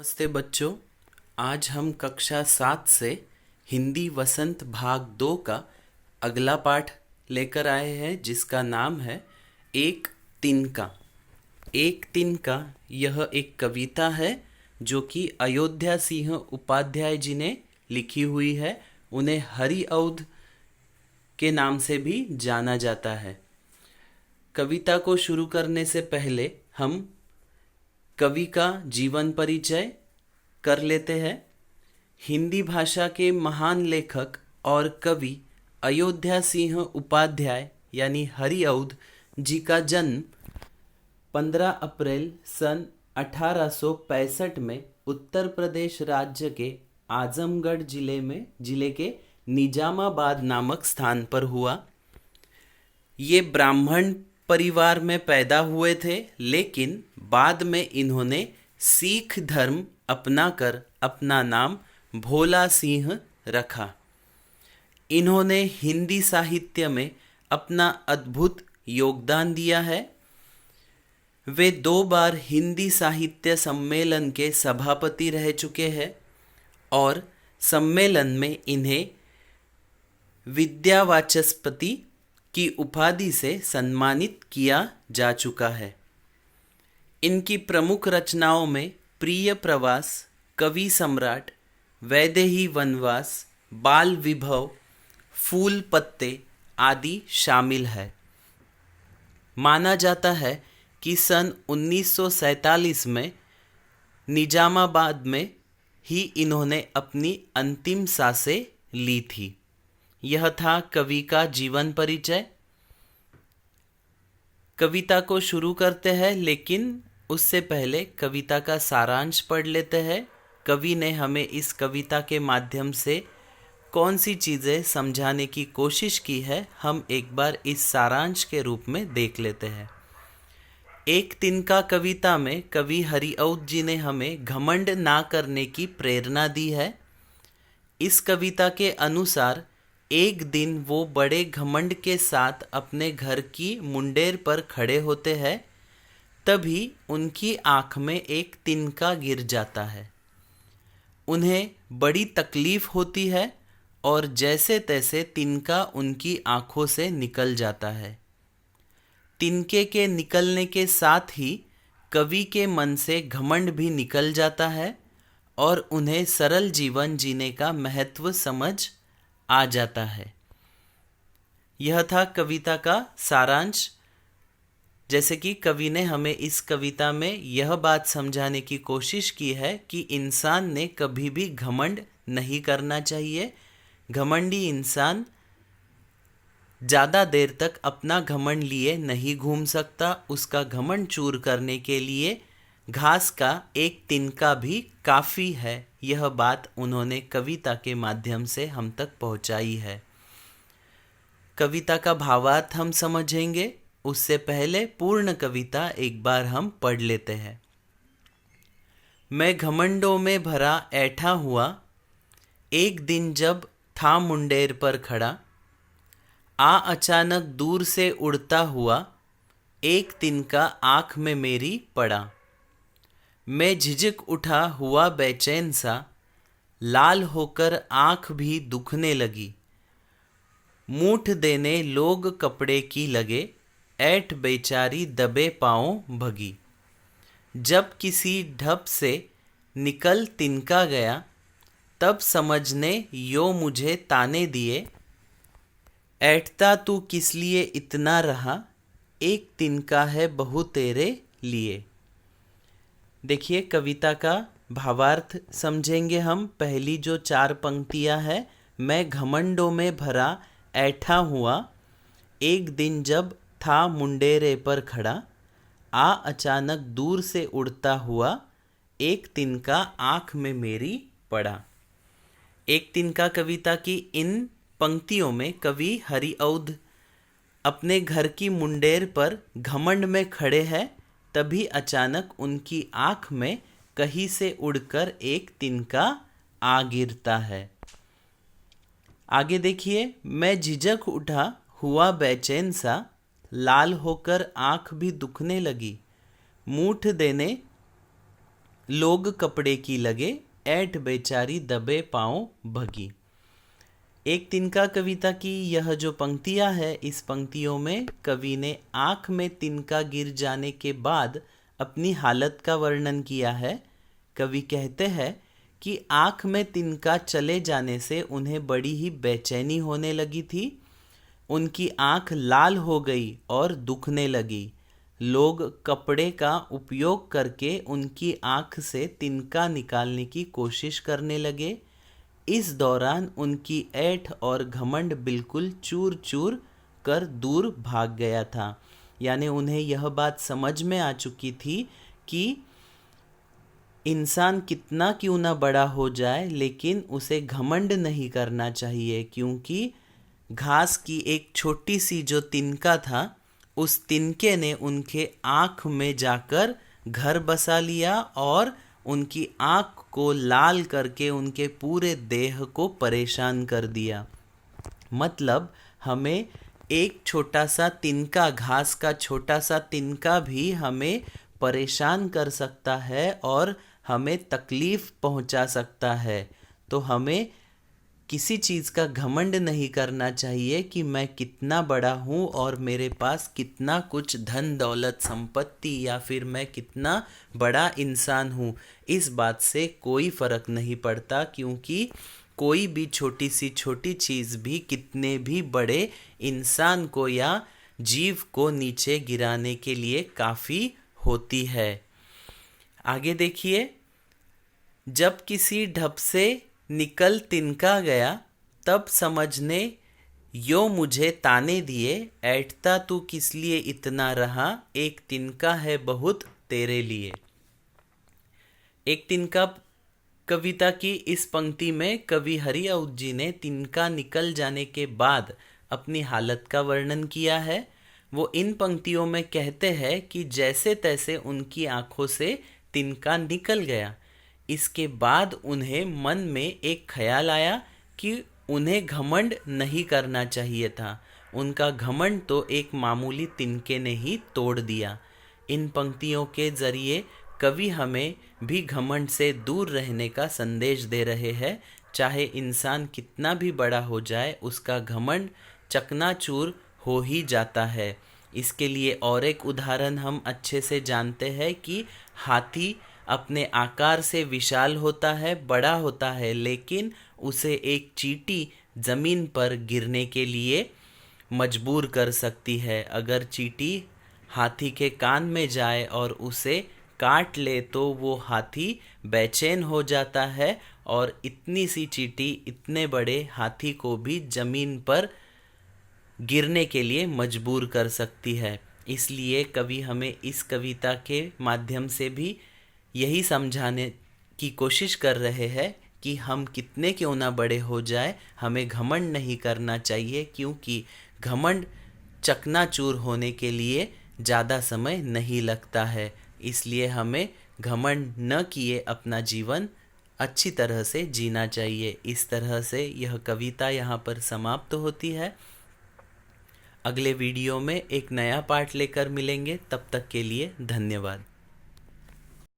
नमस्ते बच्चों। आज हम कक्षा 7 से हिंदी वसंत भाग 2 का अगला पाठ लेकर आए हैं, जिसका नाम है एक तिनका। एक तिनका यह एक कविता है जो कि अयोध्या सिंह उपाध्याय जी ने लिखी हुई है। उन्हें हरिऔध के नाम से भी जाना जाता है। कविता को शुरू करने से पहले हम कवि का जीवन परिचय कर लेते हैं। हिंदी भाषा के महान लेखक और कवि अयोध्या सिंह उपाध्याय यानी हरिऔध जी का जन्म 15 अप्रैल सन 1865 में उत्तर प्रदेश राज्य के आजमगढ़ जिले के निजामाबाद नामक स्थान पर हुआ। ये ब्राह्मण परिवार में पैदा हुए थे, लेकिन बाद में इन्होंने सिख धर्म अपनाकर अपना नाम भोला सिंह रखा। इन्होंने हिंदी साहित्य में अपना अद्भुत योगदान दिया है। वे 2 बार हिंदी साहित्य सम्मेलन के सभापति रह चुके हैं और सम्मेलन में इन्हें विद्यावाचस्पति की उपाधि से सम्मानित किया जा चुका है। इनकी प्रमुख रचनाओं में प्रिय प्रवास, कवि सम्राट, वैदेही वनवास, बाल विभव, फूल पत्ते आदि शामिल है। माना जाता है कि सन 1947 में निजामाबाद में ही इन्होंने अपनी अंतिम सांसें ली थी। यह था कवि का जीवन परिचय। कविता को शुरू करते हैं, लेकिन उससे पहले कविता का सारांश पढ़ लेते हैं। कवि ने हमें इस कविता के माध्यम से कौन सी चीज़ें समझाने की कोशिश की है, हम एक बार इस सारांश के रूप में देख लेते हैं। एक तिनका कविता में कवि हरिऔध जी ने हमें घमंड ना करने की प्रेरणा दी है। इस कविता के अनुसार एक दिन वो बड़े घमंड के साथ अपने घर की मुंडेर पर खड़े होते हैं। तभी उनकी आँख में एक तिनका गिर जाता है। उन्हें बड़ी तकलीफ होती है और जैसे तैसे तिनका उनकी आँखों से निकल जाता है। तिनके के निकलने के साथ ही कवि के मन से घमंड भी निकल जाता है और उन्हें सरल जीवन जीने का महत्व समझ आ जाता है। यह था कविता का सारांश। जैसे कि कवि ने हमें इस कविता में यह बात समझाने की कोशिश की है कि इंसान ने कभी भी घमंड नहीं करना चाहिए। घमंडी इंसान ज़्यादा देर तक अपना घमंड लिए नहीं घूम सकता। उसका घमंड चूर करने के लिए घास का एक तिनका भी काफ़ी है। यह बात उन्होंने कविता के माध्यम से हम तक पहुंचाई है। कविता का भावार्थ हम समझेंगे, उससे पहले पूर्ण कविता एक बार हम पढ़ लेते हैं। मैं घमंडों में भरा ऐठा हुआ, एक दिन जब था मुंडेर पर खड़ा, आ अचानक दूर से उड़ता हुआ, एक तिनका आँख में मेरी पड़ा। मैं झिझक उठा हुआ बेचैन सा, लाल होकर आँख भी दुखने लगी। मूठ देने लोग कपड़े की लगे, ऐठ बेचारी दबे पाँव भगी। जब किसी ढप से निकल तिनका गया, तब समझने यो मुझे ताने दिए। ऐठता तू किस लिए इतना रहा, एक तिनका है बहु तेरे लिए। देखिए कविता का भावार्थ समझेंगे हम। पहली जो 4 पंक्तियां हैं, मैं घमंडों में भरा ऐठा हुआ, एक दिन जब था मुंडेरे पर खड़ा, आ अचानक दूर से उड़ता हुआ, एक तिनका आँख में मेरी पड़ा। एक तिनका कविता की इन पंक्तियों में कवि हरिऔध अपने घर की मुंडेर पर घमंड में खड़े हैं। तभी अचानक उनकी आँख में कहीं से उड़कर एक तिनका आ गिरता है। आगे देखिए, मैं झिझक उठा हुआ बेचैन सा, लाल होकर आँख भी दुखने लगी। मूठ देने लोग कपड़े की लगे, ऐठ बेचारी दबे पाँव भगी। एक तिनका कविता की यह जो पंक्तियां है, इस पंक्तियों में कवि ने आँख में तिनका गिर जाने के बाद अपनी हालत का वर्णन किया है। कवि कहते हैं कि आँख में तिनका चले जाने से उन्हें बड़ी ही बेचैनी होने लगी थी। उनकी आँख लाल हो गई और दुखने लगी। लोग कपड़े का उपयोग करके उनकी आँख से तिनका निकालने की कोशिश करने लगे। इस दौरान उनकी ऐठ और घमंड बिल्कुल चूर चूर कर दूर भाग गया था। यानी उन्हें यह बात समझ में आ चुकी थी कि इंसान कितना क्यों ना बड़ा हो जाए, लेकिन उसे घमंड नहीं करना चाहिए, क्योंकि घास की एक छोटी सी जो तिनका था, उस तिनके ने उनके आँख में जाकर घर बसा लिया और उनकी आँख को लाल करके उनके पूरे देह को परेशान कर दिया। मतलब हमें एक छोटा सा तिनका, घास का छोटा सा तिनका भी हमें परेशान कर सकता है और हमें तकलीफ़ पहुंचा सकता है। तो हमें किसी चीज़ का घमंड नहीं करना चाहिए कि मैं कितना बड़ा हूँ और मेरे पास कितना कुछ धन दौलत संपत्ति या फिर मैं कितना बड़ा इंसान हूँ। इस बात से कोई फ़र्क नहीं पड़ता, क्योंकि कोई भी छोटी सी छोटी चीज़ भी कितने भी बड़े इंसान को या जीव को नीचे गिराने के लिए काफ़ी होती है। आगे देखिए, जब किसी ढप से निकल तिनका गया, तब समझने यो मुझे ताने दिए, ऐठता तू किस लिए इतना रहा, एक तिनका है बहुत तेरे लिए। एक तिनका कविता की इस पंक्ति में कवि हरिऔध जी ने तिनका निकल जाने के बाद अपनी हालत का वर्णन किया है। वो इन पंक्तियों में कहते हैं कि जैसे तैसे उनकी आंखों से तिनका निकल गया। इसके बाद उन्हें मन में एक ख्याल आया कि उन्हें घमंड नहीं करना चाहिए था। उनका घमंड तो एक मामूली तिनके ने ही तोड़ दिया। इन पंक्तियों के ज़रिए कवि हमें भी घमंड से दूर रहने का संदेश दे रहे हैं। चाहे इंसान कितना भी बड़ा हो जाए, उसका घमंड चकनाचूर हो ही जाता है। इसके लिए और एक उदाहरण हम अच्छे से जानते हैं कि हाथी अपने आकार से विशाल होता है, बड़ा होता है, लेकिन उसे एक चींटी ज़मीन पर गिरने के लिए मजबूर कर सकती है। अगर चींटी हाथी के कान में जाए और उसे काट ले तो वो हाथी बेचैन हो जाता है और इतनी सी चींटी इतने बड़े हाथी को भी ज़मीन पर गिरने के लिए मजबूर कर सकती है। इसलिए कवि हमें इस कविता के माध्यम से भी यही समझाने की कोशिश कर रहे हैं कि हम कितने क्यों ना बड़े हो जाए, हमें घमंड नहीं करना चाहिए, क्योंकि घमंड चकनाचूर होने के लिए ज़्यादा समय नहीं लगता है। इसलिए हमें घमंड न किए अपना जीवन अच्छी तरह से जीना चाहिए। इस तरह से यह कविता यहाँ पर समाप्त होती है। अगले वीडियो में एक नया पार्ट लेकर मिलेंगे। तब तक के लिए धन्यवाद।